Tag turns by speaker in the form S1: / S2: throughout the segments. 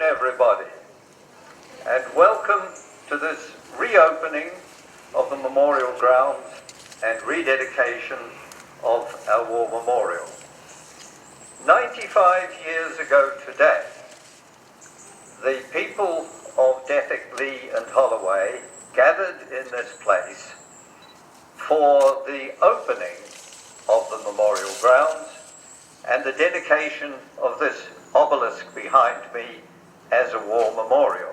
S1: afternoon, everybody, and welcome to this reopening of the memorial grounds and rededication of our war memorial. 95 years ago today, the people of Dethick Lea and Holloway gathered in this place for the opening of the memorial grounds and the dedication of this obelisk behind me as a war memorial.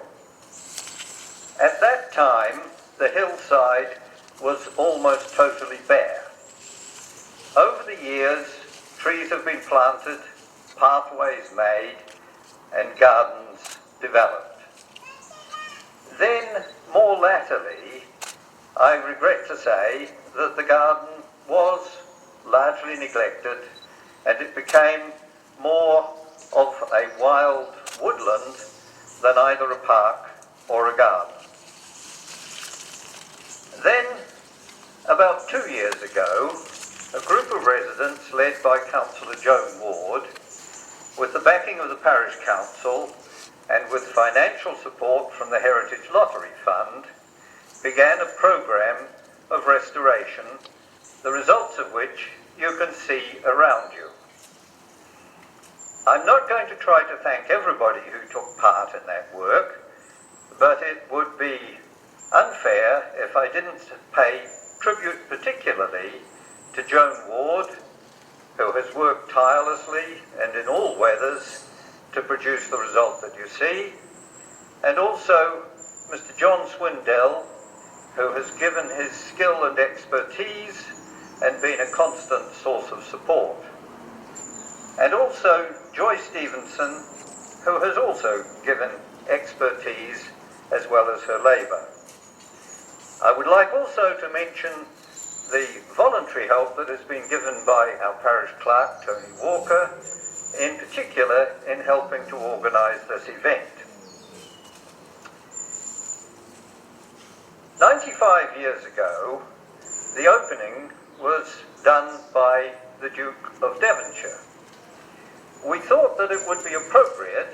S1: At that time, the hillside was almost totally bare. Over the years, trees have been planted, pathways made, and gardens developed. Then, more latterly, I regret to say that the garden was largely neglected and it became more of a wild woodland than either a park or a garden. Then, about 2 years ago, a group of residents led by Councillor Joan Ward, with the backing of the Parish Council and with financial support from the Heritage Lottery Fund, began a programme of restoration, the results of which you can see around you. I'm not going to try to thank everybody who took part in that work, but it would be unfair if I didn't pay tribute particularly to Joan Ward, who has worked tirelessly and in all weathers to produce the result that you see, and also Mr. John Swindell, who has given his skill and expertise and been a constant source of support. And also Joy Stevenson, who has also given expertise as well as her labour. I would like also to mention the voluntary help that has been given by our parish clerk, Tony Walker, in particular in helping to organise this event. 95 years ago, the opening was done by the Duke of Devonshire. We thought that it would be appropriate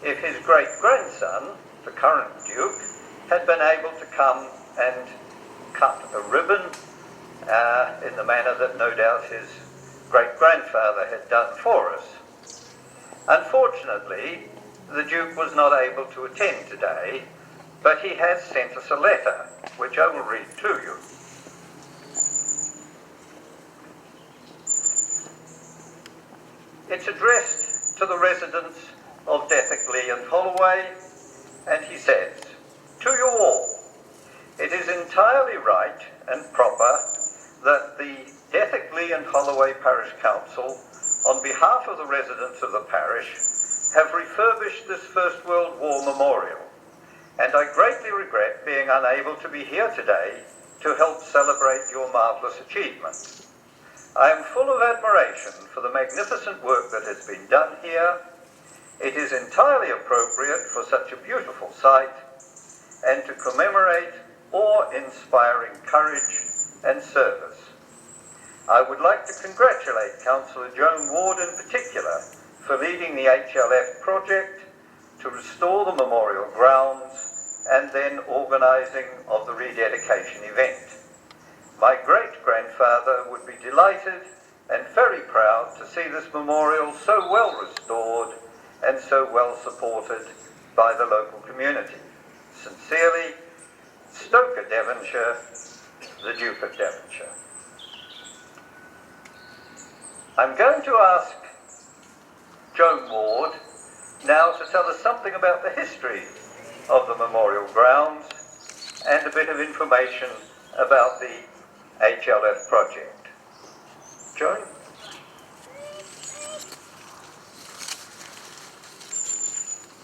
S1: if his great-grandson, the current Duke, had been able to come and cut a ribbon in the manner that no doubt his great-grandfather had done for us. Unfortunately, the Duke was not able to attend today, but he has sent us a letter, which I will read to you. It's addressed to the residents of Dethick Lea and Holloway, and he says, "To you all, it is entirely right and proper that the Dethick Lea and Holloway Parish Council, on behalf of the residents of the parish, have refurbished this First World War memorial, and I greatly regret being unable to be here today to help celebrate your marvellous achievement. I am full of admiration for the magnificent work that has been done here. It is entirely appropriate for such a beautiful site and to commemorate awe-inspiring courage and service. I would like to congratulate Councillor Joan Ward in particular for leading the HLF project to restore the memorial grounds and then organising of the rededication event. My great-grandfather would be delighted and very proud to see this memorial so well restored and so well supported by the local community. Sincerely, Stoker, Devonshire, the Duke of Devonshire." I'm going to ask Joan Ward now to tell us something about the history of the memorial grounds and a bit of information about the HLF project. Joan?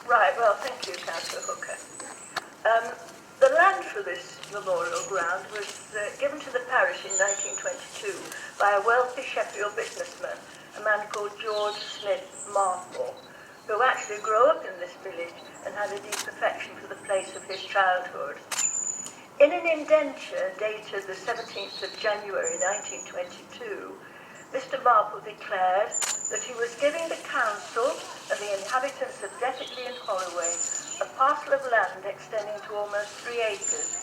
S2: Right, well, thank you, Councillor Hooker. The land for this memorial ground was given to the parish in 1922 by a wealthy Sheffield businessman, a man called George Smith Marple, who actually grew up in this village and had a deep affection for the place of his childhood. In an indenture dated the 17th of January 1922, Mr. Marple declared that he was giving the council and the inhabitants of Dethick Lea and Holloway extending to almost 3 acres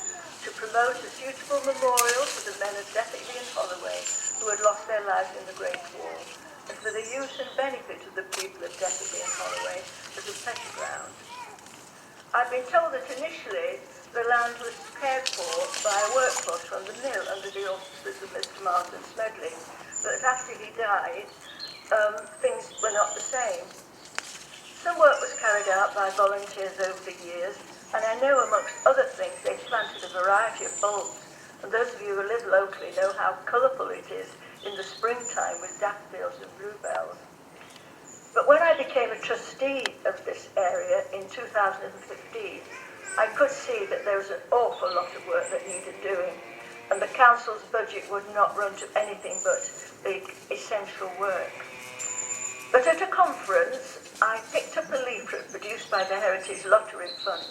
S2: to promote a suitable memorial for the men of Dethick Lea Holloway who had lost their lives in the Great War, and for the use and benefit of the people of Dethick Lea Holloway as a pleasure ground. I've been told that initially the land was cared for by a workforce from the mill under the auspices of Mr. Martin Smedley, but after he died, things were not the same. Some work was carried out by volunteers over the years, and I know amongst other things they planted a variety of bulbs, and those of you who live locally know how colourful it is in the springtime with daffodils and bluebells. But when I became a trustee of this area in 2015, I could see that there was an awful lot of work that needed doing, and the council's budget would not run to anything but the essential work. But at a conference, I picked up a leaflet produced by the Heritage Lottery Fund,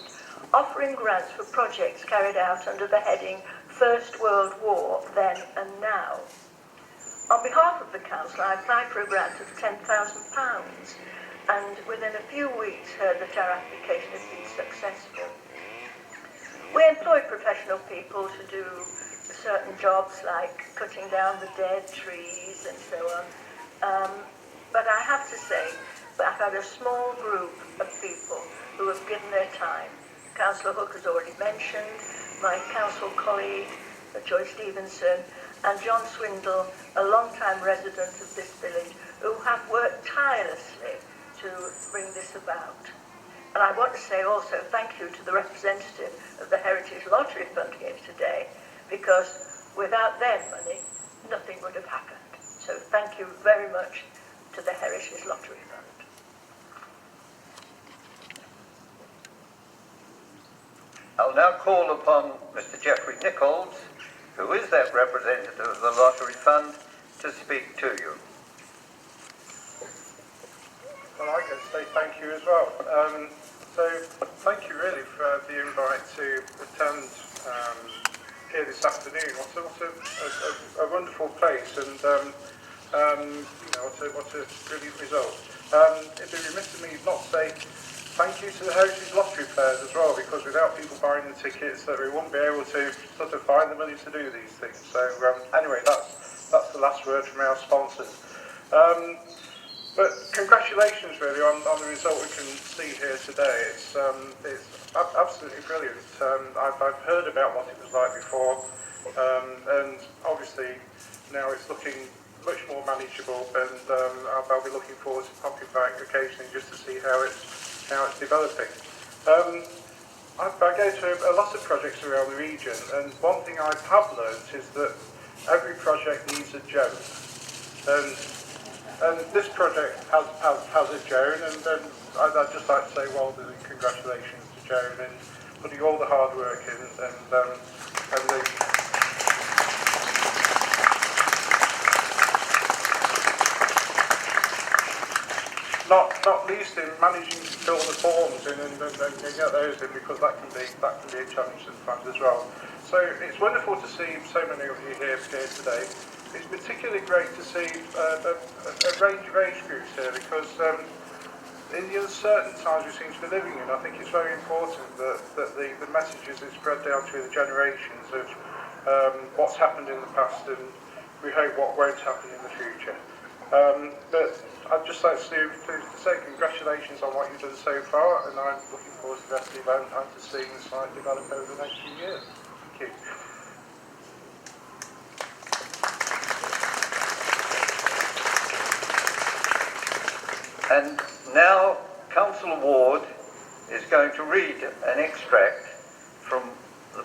S2: offering grants for projects carried out under the heading First World War, Then and Now. On behalf of the council, I applied for a grant of £10,000, and within a few weeks heard that our application had been successful. We employed professional people to do certain jobs like cutting down the dead trees and so on. But I have to say that I've had a small group of people who have given their time. Councillor Hook has already mentioned, my council colleague, Joy Stevenson, and John Swindle, a long-time resident of this village, who have worked tirelessly to bring this about. And I want to say also thank you to the representative of the Heritage Lottery Fund here today, because without their money, nothing would have happened. So thank you very much to the Heritage Lottery Fund.
S1: I'll now call upon Mr. Geoffrey Nichols, who is that representative of the Lottery Fund, to speak to you.
S3: Well, I can say thank you as well. So thank you really for the invite to attend here this afternoon. What a wonderful place, and what a brilliant result. It'd be remiss of me not to say thank you to the Heritage Lottery players as well, because without people buying the tickets, we wouldn't be able to sort of find the money to do these things. So anyway, that's the last word from our sponsors. But congratulations really on the result we can see here today. It's absolutely brilliant. I've heard about what it was like before, and obviously now it's looking much more manageable, and I'll be looking forward to popping back occasionally just to see how it's developing. I go to a lot of projects around the region, and one thing I have learned is that every project needs a Joan, and this project has a Joan, and I'd just like to say well done and congratulations to Joan and putting all the hard work in, and not least in managing to fill the forms in and get those in, because that can be a challenge sometimes as well. So it's wonderful to see so many of you here today. It's particularly great to see a range of age groups here, because in the uncertain times we seem to be living in, I think it's very important that the messages are spread down through the generations of what's happened in the past, and we hope what won't happen in the future. But I'd just like to say congratulations on what you've done so far, and I'm looking forward to the rest of the event and to seeing the site develop over the next few years. Thank you.
S1: And now Councillor Ward is going to read an extract from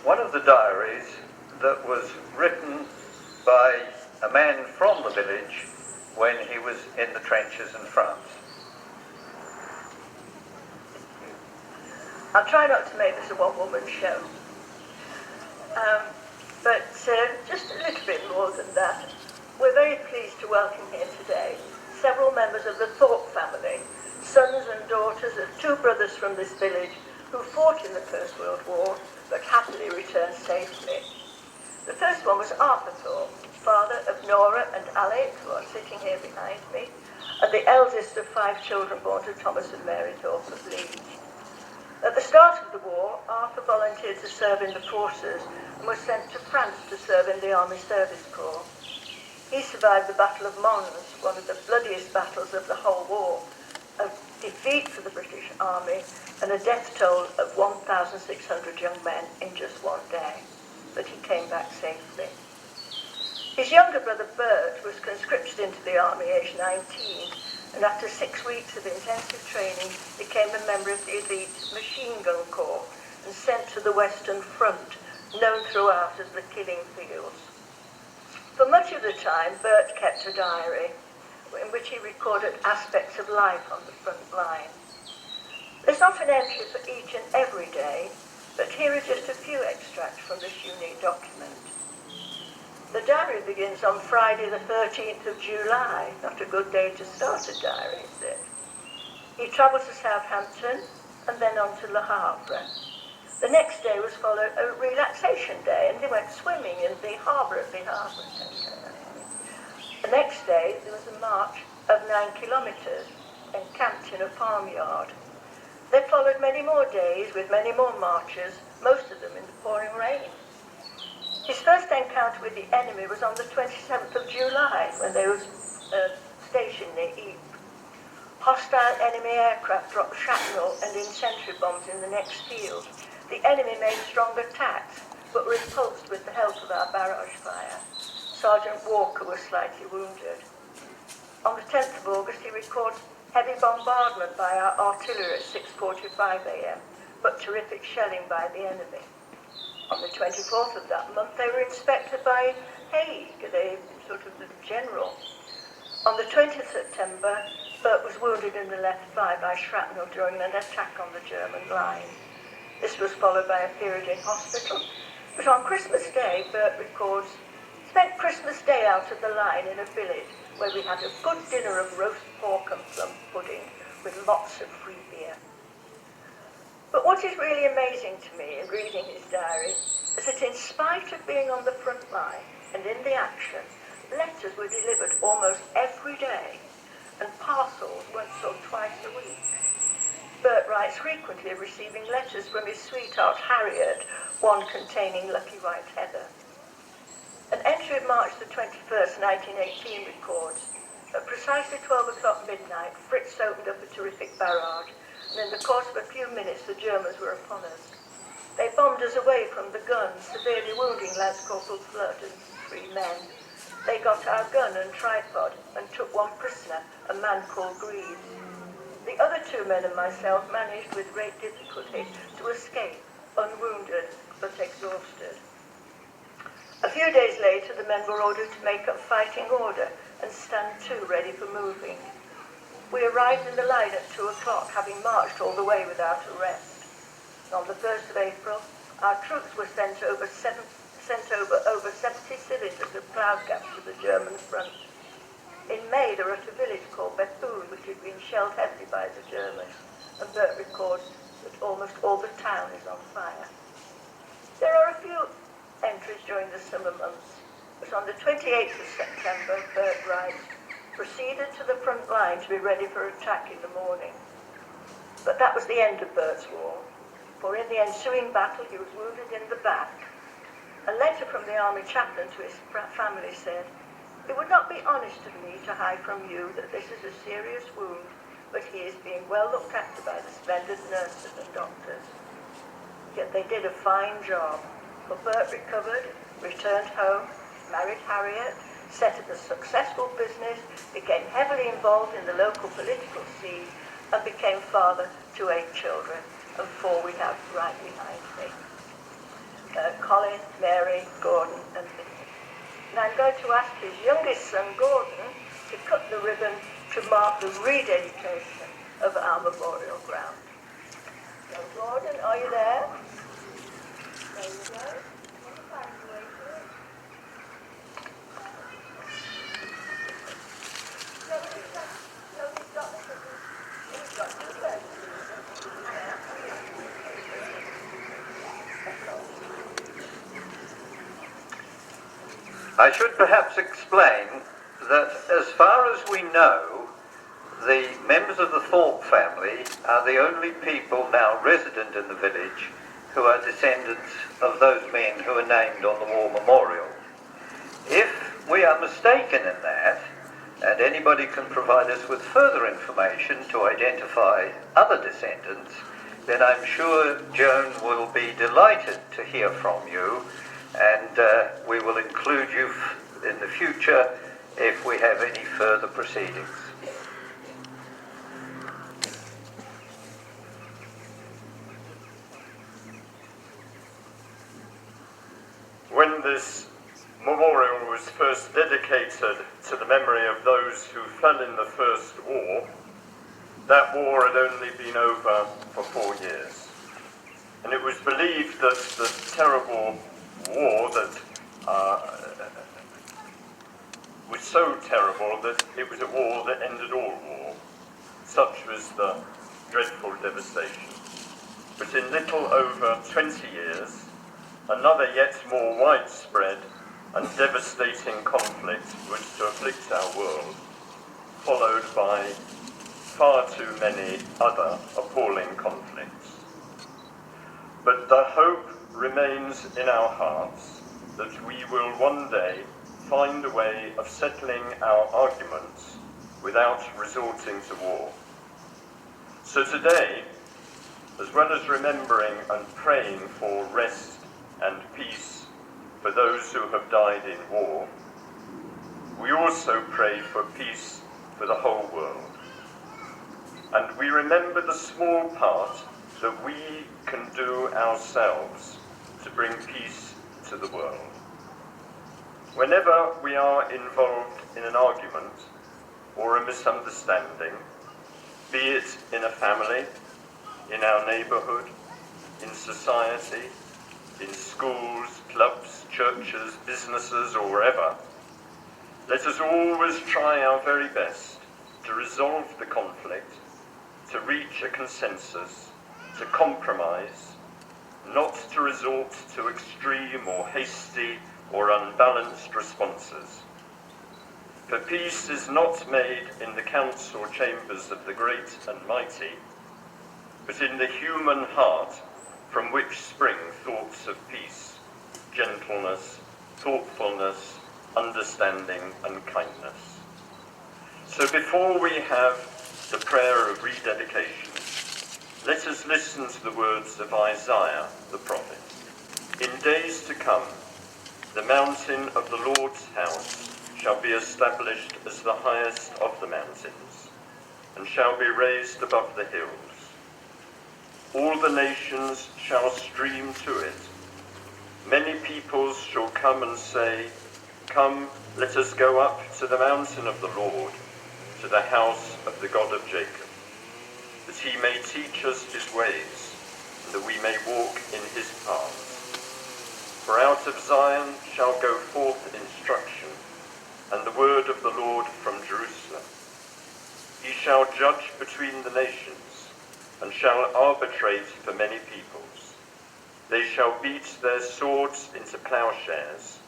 S1: one of the diaries that was written by a man from the village when he was in the trenches in France.
S2: I'll try not to make this a one-woman show, but just a little bit more than that. We're very pleased to welcome here today several members of the Thorpe family, sons and daughters of two brothers from this village who fought in the First World War but happily returned safely. The first one was Arthur Thorpe, father of Nora and Alec, who are sitting here behind me, and the eldest of 5 children born to Thomas and Mary Thorpe of Leeds. At the start of the war, Arthur volunteered to serve in the forces and was sent to France to serve in the Army Service Corps. He survived the Battle of Mons, one of the bloodiest battles of the whole war, a defeat for the British Army and a death toll of 1,600 young men in just one day. But he came back safely. His younger brother Bert was conscripted into the army aged 19, and after 6 weeks of intensive training became a member of the elite machine gun corps and sent to the Western Front, known throughout as the Killing Fields. For much of the time, Bert kept a diary in which he recorded aspects of life on the front line. There's not an entry for each and every day, but here are just a few extracts from this unique document. The diary begins on Friday the 13th of July. Not a good day to start a diary, is it? He travelled to Southampton and then on to Le Havre. The next day was followed a relaxation day, and they went swimming in the harbour at Le Havre. The next day there was a march of 9 kilometres and camped in a farmyard. There followed many more days with many more marches, most of them in the pouring rain. His first encounter with the enemy was on the 27th of July, when they were stationed near Ypres. Hostile enemy aircraft dropped shrapnel and incendiary bombs in the next field. The enemy made strong attacks, but were repulsed with the help of our barrage fire. Sergeant Walker was slightly wounded. On the 10th of August, he records heavy bombardment by our artillery at 6:45 a.m., but terrific shelling by the enemy. On the 24th of that month, they were inspected by Haig, the sort of the general. On the 20th of September, Bert was wounded in the left thigh by shrapnel during an attack on the German line. This was followed by a period in hospital, but on Christmas Day, Bert records, spent Christmas Day out of the line in a village where we had a good dinner of roast pork and plum pudding with lots of free beer. But what is really amazing to me in reading his diary is that in spite of being on the front line and in the action, letters were delivered almost every day and parcels once or twice a week. Bert writes frequently of receiving letters from his sweetheart Harriet, one containing Lucky White Heather. An entry of March the 21st, 1918 records, at precisely 12 o'clock midnight, Fritz opened up a terrific barrage, and in the course of a few minutes the Germans were upon us. They bombed us away from the guns, severely wounding Lance Corporal Flood and 3 men. They got our gun and tripod and took one prisoner, a man called Greaves. The other 2 men and myself managed with great difficulty to escape, unwounded but exhausted. A few days later, the men were ordered to make up fighting order and stand to ready for moving. We arrived in the line at 2 o'clock, having marched all the way without a rest. On the 1st of April, our troops were sent over 70 cylinders of cloud gas to the German front. In May, they were at a village called Bethune, which had been shelled heavily by the Germans, and Bert records that almost all the town is on fire. There are a few entries during the summer months, but on the 28th of September, Bert writes, proceeded to the front line to be ready for attack in the morning. But that was the end of Bert's war, for in the ensuing battle he was wounded in the back. A letter from the army chaplain to his family said, "It would not be honest of me to hide from you that this is a serious wound, but he is being well looked after by the splendid nurses and doctors." Yet they did a fine job, for Bert recovered, returned home, married Harriet, set up a successful business, became heavily involved in the local political scene, and became father to 8 children, and 4 we have right behind me. Colin, Mary, Gordon, and me. And I'm going to ask his youngest son, Gordon, to cut the ribbon to mark the rededication of our memorial ground. So, Gordon, are you there? There you go. Can you find your way to it? Nobody's got the ribbon. He's got the ribbon.
S1: I should perhaps explain that as far as we know, the members of the Thorpe family are the only people now resident in the village who who are descendants of those men who are named on the war memorial. If we are mistaken in that, and anybody can provide us with further information to identify other descendants, then I'm sure Joan will be delighted to hear from you, and we will include you in the future if we have any further proceedings.
S4: When this memorial was first dedicated to the memory of those who fell in the First War, that war had only been over for 4 years. And it was believed that the terrible war that was so terrible that it was a war that ended all war. Such was the dreadful devastation. But in little over 20 years, another yet more widespread and devastating conflict was to afflict our world, followed by far too many other appalling conflicts. But the hope remains in our hearts that we will one day find a way of settling our arguments without resorting to war. So today, as well as remembering and praying for rest and peace for those who have died in war, we also pray for peace for the whole world. And we remember the small part that we can do ourselves to bring peace to the world. Whenever we are involved in an argument or a misunderstanding, be it in a family, in our neighbourhood, in society, in schools, clubs, churches, businesses, or wherever, let us always try our very best to resolve the conflict, to reach a consensus, to compromise, not to resort to extreme or hasty or unbalanced responses. For peace is not made in the council chambers of the great and mighty, but in the human heart, from which spring thoughts of peace, gentleness, thoughtfulness, understanding, and kindness. So before we have the prayer of rededication, let us listen to the words of Isaiah the prophet. In days to come, the mountain of the Lord's house shall be established as the highest of the mountains, and shall be raised above the hills. All the nations shall stream to it. Many peoples shall come and say, Come, let us go up to the mountain of the Lord, to the house of the God of Jacob, that he may teach us his ways, and that we may walk in his paths. For out of Zion shall go forth instruction, and the word of the Lord from Jerusalem. He shall judge between the nations, and shall arbitrate for many peoples. They shall beat their swords into plowshares,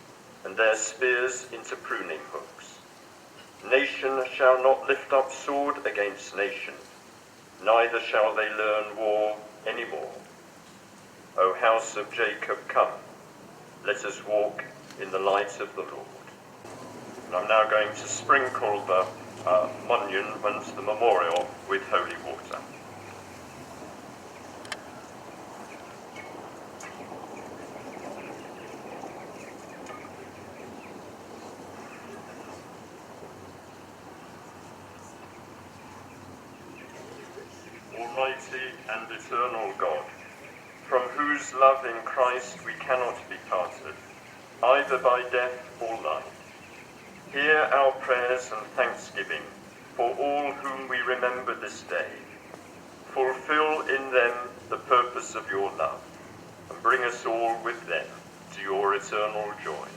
S4: and their spears into pruning hooks. Nation shall not lift up sword against nation, neither shall they learn war any more. O house of Jacob, come, let us walk in the light of the Lord. And I'm now going to sprinkle the monument, the memorial, with holy water. Almighty and eternal God, from whose love in Christ we cannot be parted, either by death or life, hear our prayers and thanksgiving for all whom we remember this day. Fulfill in them the purpose of your love, and bring us all with them to your eternal joy.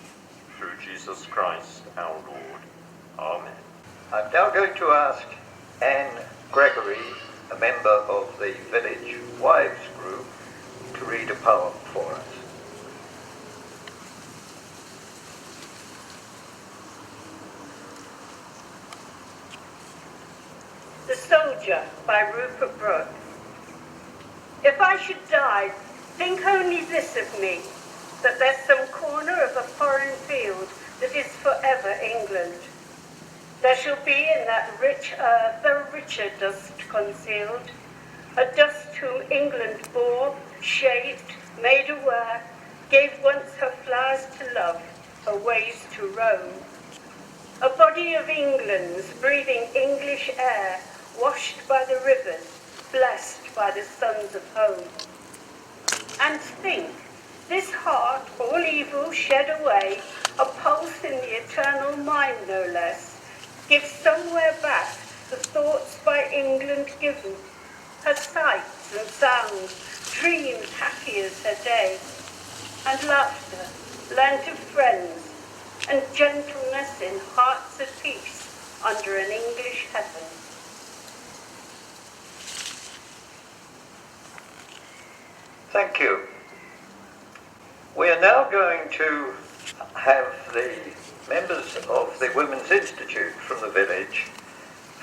S4: Through Jesus Christ our Lord. Amen.
S1: I'm now going to ask Anne Gregory, a member of the Village Wives Group, to read a poem for us.
S2: The Soldier by Rupert Brooke. If I should die
S5: Think only this of me, that there's some corner of a foreign field that is forever England. There shall be in that rich earth a richer dust concealed, a dust whom England bore, shaped, made aware, gave once her flowers to love, her ways to roam. A body of England's breathing English air, washed by the rivers, blessed by the sons of home. And think, this heart, all evil shed away, a pulse in the eternal mind no less, gives somewhere back the thoughts by England given, her sights and sounds, dreams happy as her day, and laughter learnt of friends, and gentleness in hearts at peace under an English heaven.
S1: Thank you. We are now going to have the members of the Women's Institute from the village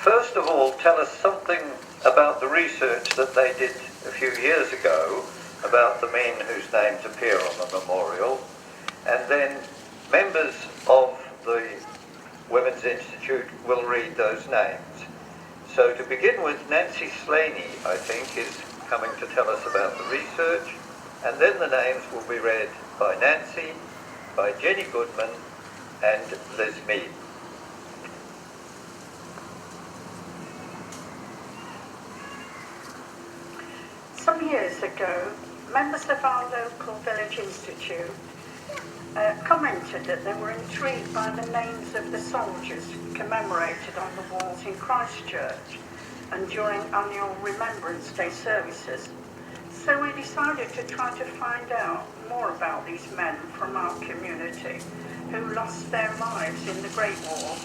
S1: first of all tell us something about the research that they did a few years ago about the men whose names appear on the memorial, and then members of the Women's Institute will read those names. So to begin with, Nancy Slaney, I think, is coming to tell us about the research, and then the names will be read by Nancy, by Jenny Goodman, and Liz Mead.
S5: Some years ago, members of our local village institute commented that they were intrigued by the names of the soldiers commemorated on the walls in Christchurch and during annual Remembrance Day services. So we decided to try to find out more about these men from our community who lost their lives in the Great War,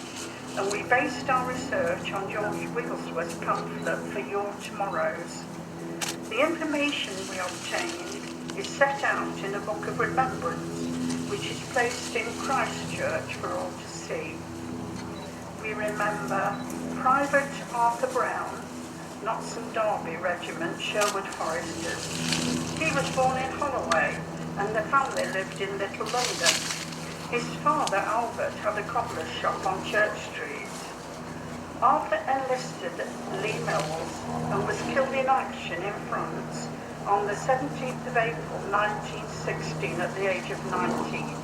S5: and we based our research on George Wigglesworth's pamphlet For Your Tomorrows. The information we obtained is set out in a book of remembrance, which is placed in Christchurch for all to see. We remember Private Arthur Brown, Notts and Derby Regiment, Sherwood Foresters. He was born in Holloway, and the family lived in Little London. His father, Albert, had a cobbler's shop on Church Street. Arthur enlisted at Lee Mills and was killed in action in France on the 17th of April 1916 at the age of 19.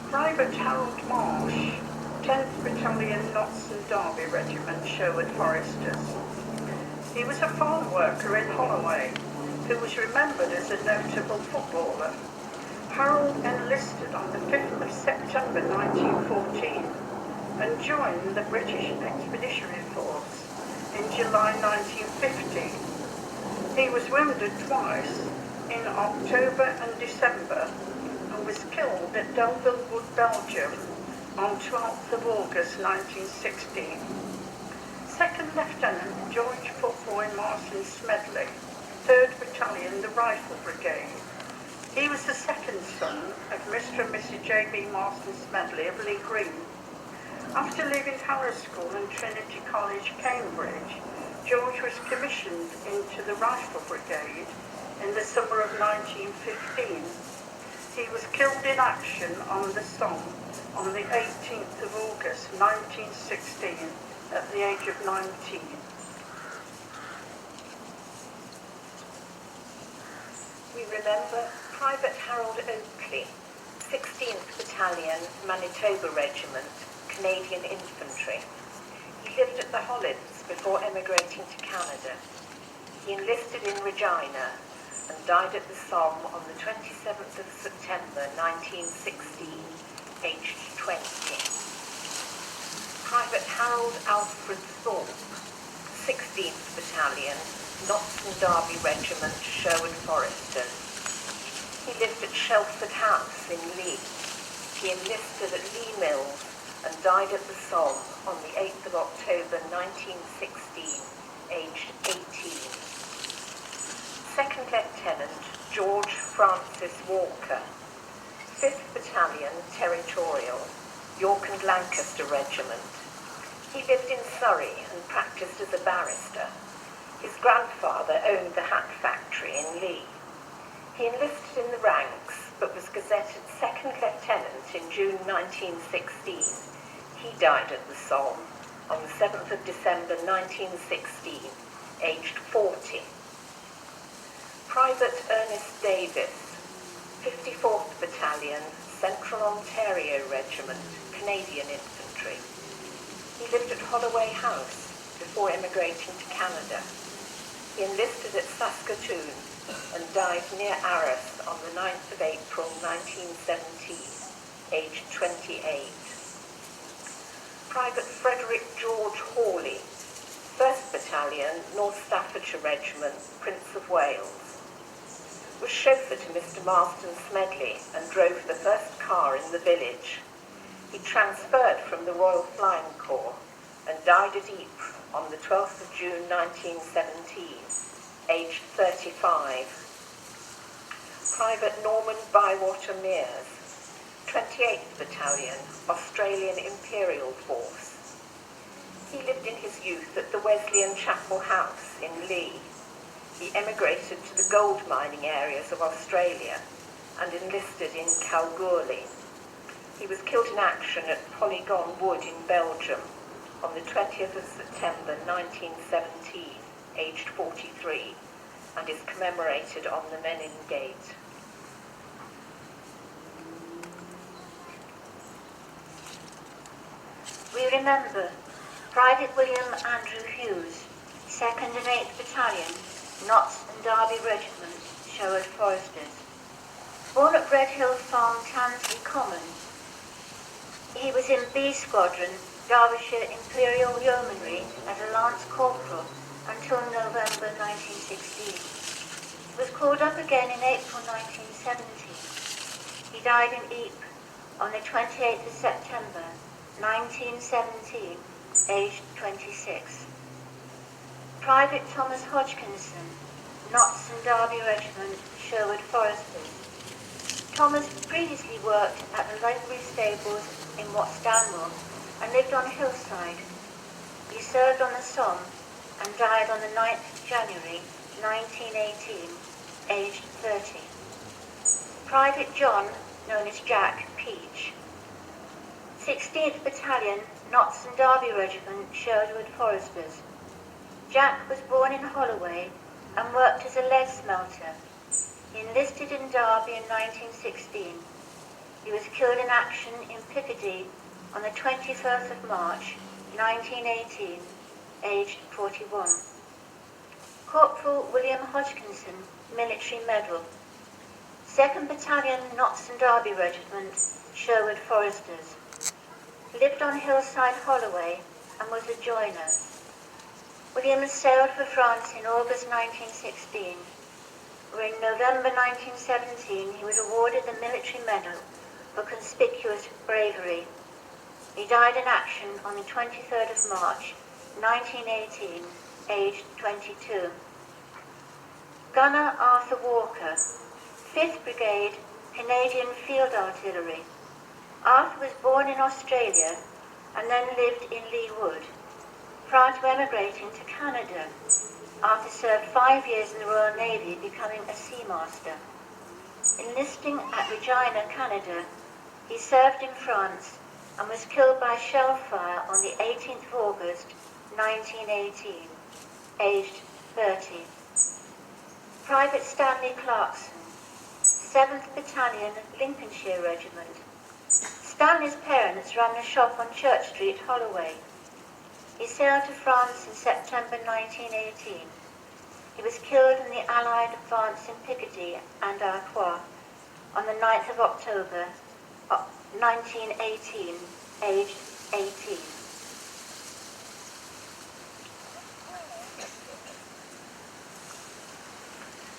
S5: Private Harold Marsh, 10th Battalion Notts and Derby Regiment, Sherwood Foresters. He was a farm worker in Holloway who was remembered as a notable footballer. Harold enlisted on the 5th of September 1914 and joined the British Expeditionary Force in July 1950. He was wounded twice in October and December and was killed at Delville Wood, Belgium on 12th of August 1916. Second Lieutenant George Footboy Martin Smedley, 3rd Battalion, the Rifle Brigade. He was the second son of Mr. and Mrs. J.B. Marston Smedley of Lee Green. After leaving Harrow School and Trinity College, Cambridge, George was commissioned into the Rifle Brigade in the summer of 1915. He was killed in action on the Somme on the 18th of August 1916 at the age of 19.
S6: We remember Private Harold Oakley, 16th Battalion, Manitoba Regiment, Canadian Infantry. He lived at the Hollands before emigrating to Canada. He enlisted in Regina and died at the Somme on the 27th of September 1916, aged 20. Private Harold Alfred Thorpe, 16th Battalion, Notts and Derby Regiment, Sherwood Foresters. He lived at Shelford House in Lee. He enlisted at Lee Mills and died at the Somme on the 8th of October 1916, aged 18. Second Lieutenant George Francis Walker, 5th Battalion Territorial, York and Lancaster Regiment. He lived in Surrey and practised as a barrister. His grandfather owned the hat factory in Lee. He enlisted in the ranks, but was gazetted second lieutenant in June 1916. He died at the Somme on the 7th of December 1916, aged 40. Private Ernest Davis, 54th Battalion, Central Ontario Regiment, Canadian Infantry. He lived at Holloway House before emigrating to Canada. He enlisted at Saskatoon and died near Arras on the 9th of April 1917, aged 28. Private Frederick George Hawley, 1st Battalion, North Staffordshire Regiment, Prince of Wales, was chauffeur to Mr. Marston Smedley and drove the first car in the village. He transferred from the Royal Flying Corps and died at Ypres on the 12th of June 1917, aged 35. Private Norman Bywater Mears, 28th Battalion, Australian Imperial Force. He lived in his youth at the Wesleyan Chapel House in Leigh. He emigrated to the gold mining areas of Australia and enlisted in Kalgoorlie. He was killed in action at Polygon Wood in Belgium on the 20th of September 1917, aged 43, and is commemorated on the Menin Gate.
S7: We remember Private William Andrew Hughes, 2nd and 8th Battalion, Notts and Derby Regiment, Sherwood Foresters. Born at Red Hill Farm, Tansley Common, he was in B Squadron, Derbyshire Imperial Yeomanry as a Lance Corporal until November 1916. He was called up again in April 1917. He died in Ypres on the 28th of September 1917, aged 26. Private Thomas Hodgkinson, Notts and Derby Regiment, Sherwood Foresters. Thomas previously worked at the livery stables in Stanwell and lived on a hillside. He served on the Somme and died on the 9th of January 1918, aged 30. Private John, known as Jack Peach, 16th Battalion, Notts and Derby Regiment, Sherwood Foresters. Jack was born in Holloway and worked as a lead smelter. He enlisted in Derby in 1916. He was killed in action in Picardy on the 21st of March 1918, aged 41. Corporal William Hodgkinson, Military Medal, 2nd Battalion, Notts and Derby Regiment, Sherwood Foresters. Lived on Hillside, Holloway, and was a joiner. William sailed for France in August 1916, where in November 1917 he was awarded the Military Medal for conspicuous bravery. He died in action on the 23rd of March 1918, aged 22. Gunner Arthur Walker, 5th Brigade, Canadian Field Artillery. Arthur was born in Australia and then lived in Leigh Wood. Prior to emigrating to Canada, Arthur served 5 years in the Royal Navy, becoming a seamaster. Enlisting at Regina, Canada, he served in France and was killed by shell fire on the 18th of August 1918, aged 30. Private Stanley Clarkson, 7th Battalion, Lincolnshire Regiment. Stanley's parents ran a shop on Church Street, Holloway. He sailed to France in September 1918. He was killed in the Allied advance in Picardy and Artois on the 9th of October 1918, aged 18.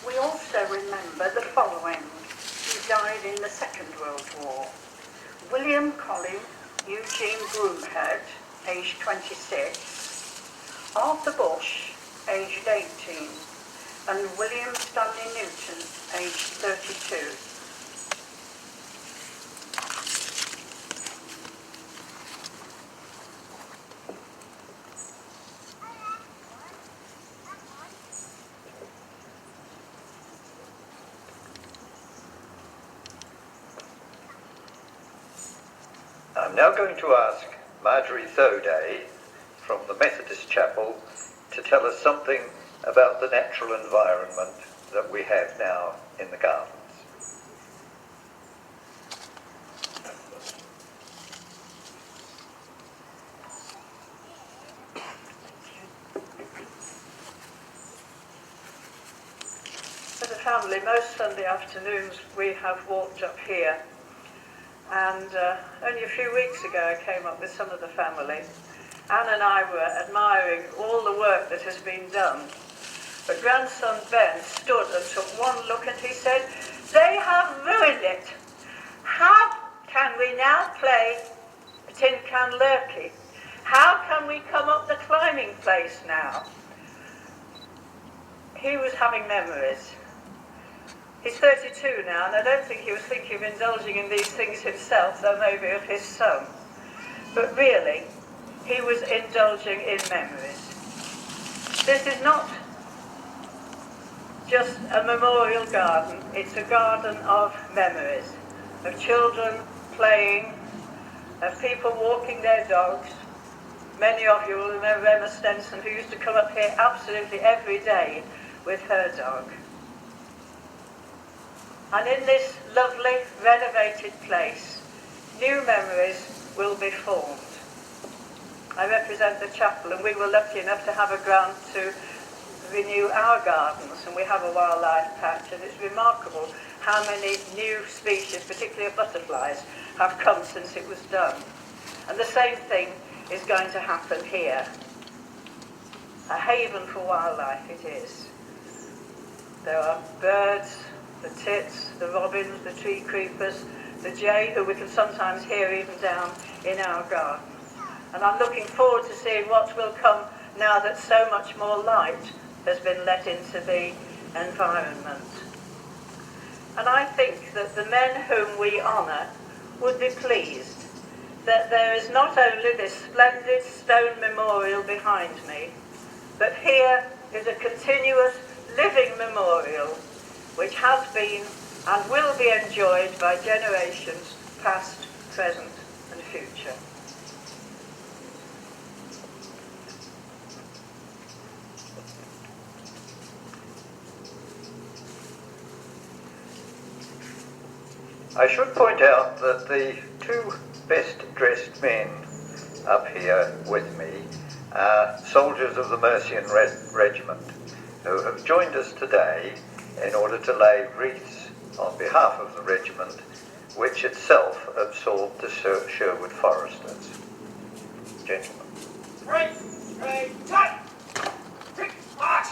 S5: We also remember the following, who died in the Second World War. William Collin, Eugene Broomhead, aged 26, Arthur Bush, aged 18, and William Stanley Newton, aged 32.
S1: I'm now going to ask Marjorie Thoday from the Methodist Chapel to tell us something about the natural environment that we have now in the gardens.
S2: As a family, most Sunday afternoons we have walked up here, and only a few weeks ago I came up with some of the family. Anne and I were admiring all the work that has been done, but grandson Ben stood and took one look and he said, "They have ruined it. How can we now play tin can lurky? How can we come up the climbing place now?" He was having memories. He's 32 now, and I don't think he was thinking of indulging in these things himself, though maybe of his son. But really, he was indulging in memories. This is not just a memorial garden, it's a garden of memories, of children playing, of people walking their dogs. Many of you will remember Emma Stenson, who used to come up here absolutely every day with her dog. And in this lovely, renovated place, new memories will be formed. I represent the chapel, and we were lucky enough to have a grant to renew our gardens, and we have a wildlife patch, and it's remarkable how many new species, particularly of butterflies, have come since it was done. And the same thing is going to happen here. A haven for wildlife it is. There are birds, the tits, the robins, the tree creepers, the jay, who we can sometimes hear even down in our gardens. And I'm looking forward to seeing what will come now that so much more light has been let into the environment. And I think that the men whom we honour would be pleased that there is not only this splendid stone memorial behind me, but here is a continuous living memorial which has been and will be enjoyed by generations past, present and future.
S1: I should point out that the two best dressed men up here with me are soldiers of the Mercian Regiment who have joined us today in order to lay wreaths on behalf of the regiment, which itself absorbed the Sherwood Foresters. Gentlemen.
S8: Tight! Quick, march!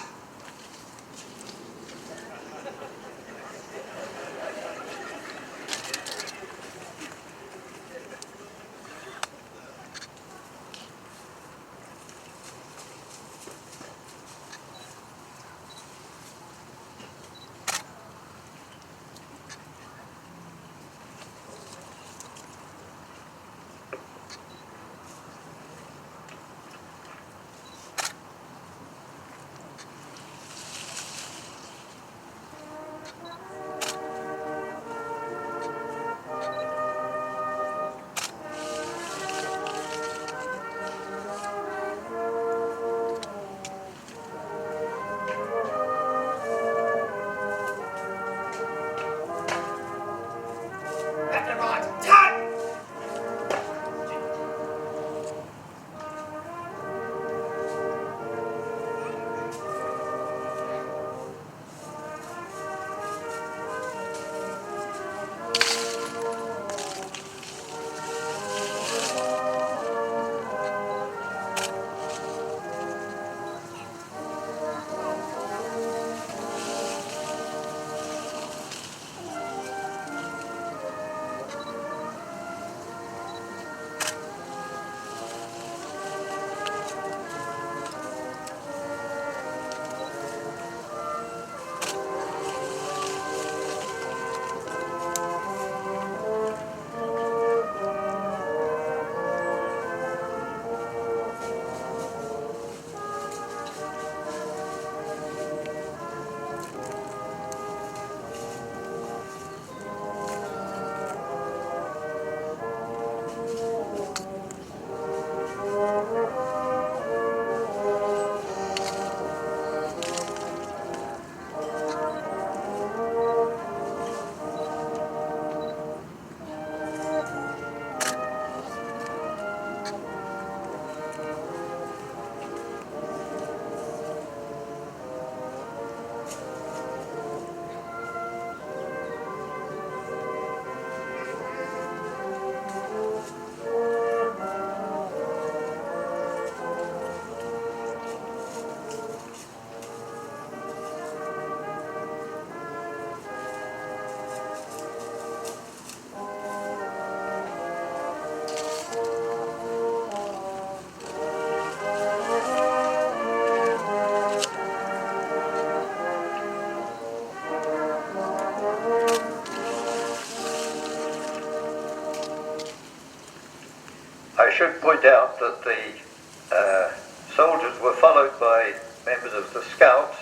S1: I should point out that the soldiers were followed by members of the Scouts,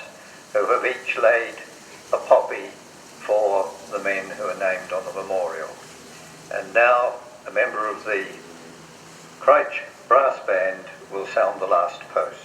S1: who have each laid a poppy for the men who are named on the memorial. And now a member of the Cryche Brass Band will sound the last post.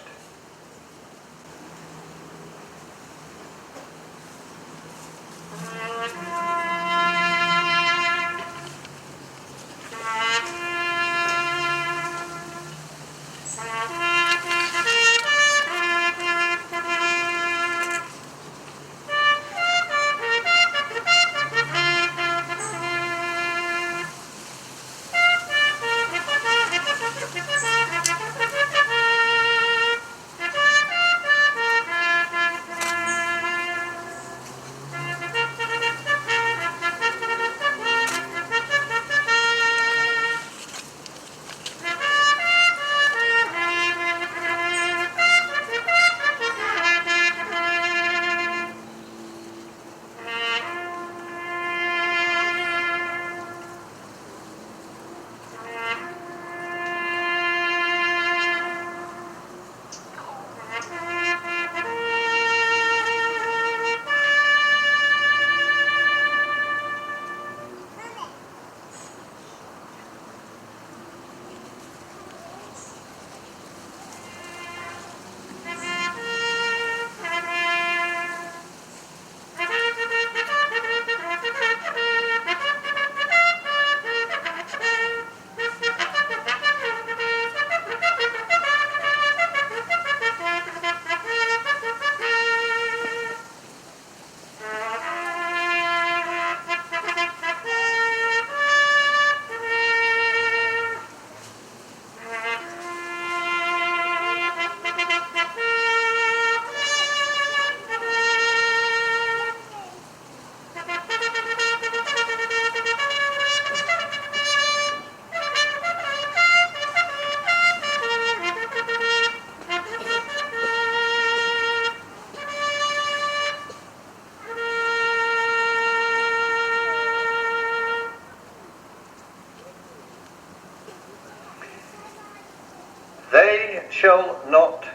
S1: They shall not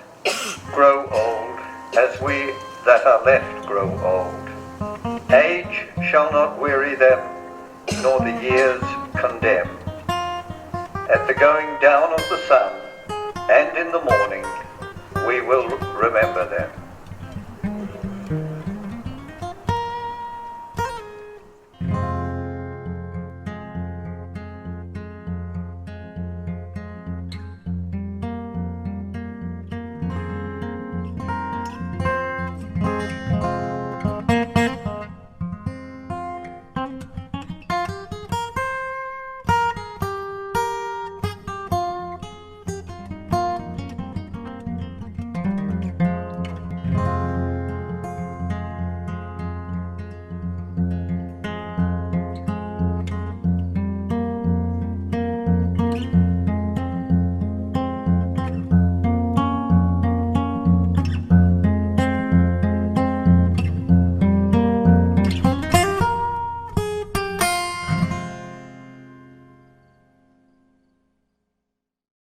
S1: grow old as we that are left grow old. Age shall not weary them, nor the years condemn. At the going down of the sun, and in the morning, we will remember them.